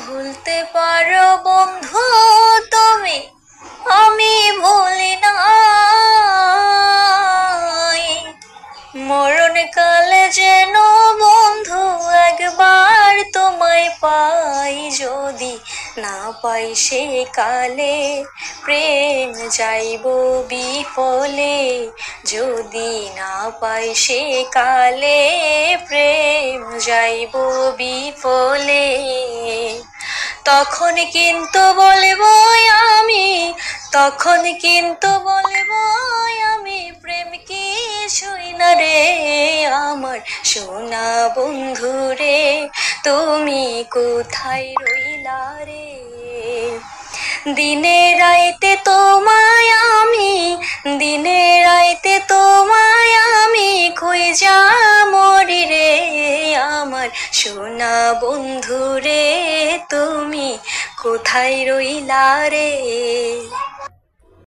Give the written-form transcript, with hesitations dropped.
ভুলতে পারো বন্ধু তুমি, আমি ভুলি নাই। মরণকালে যেন বন্ধু একবার তোমায় পাই, যদি না পাই সে কালে প্রেম যাইব বিফলে। যদি না পাই সে কালে প্রেম যাইব বিফলে। তখন কিন্তু বলবো আমি, তখন কিন্তু বলবো আমি, প্রেম কিছুই না রে আমার সোনা বন্ধু রে, তুমি কোথায় রইলা রে। দিনে রাইতে তোমায় আমি, দিনে রাইতে তোমায় আমি খুঁজা মরি রে আমার সোনা বন্ধু রে, তুমি কোথায় রইলা রে।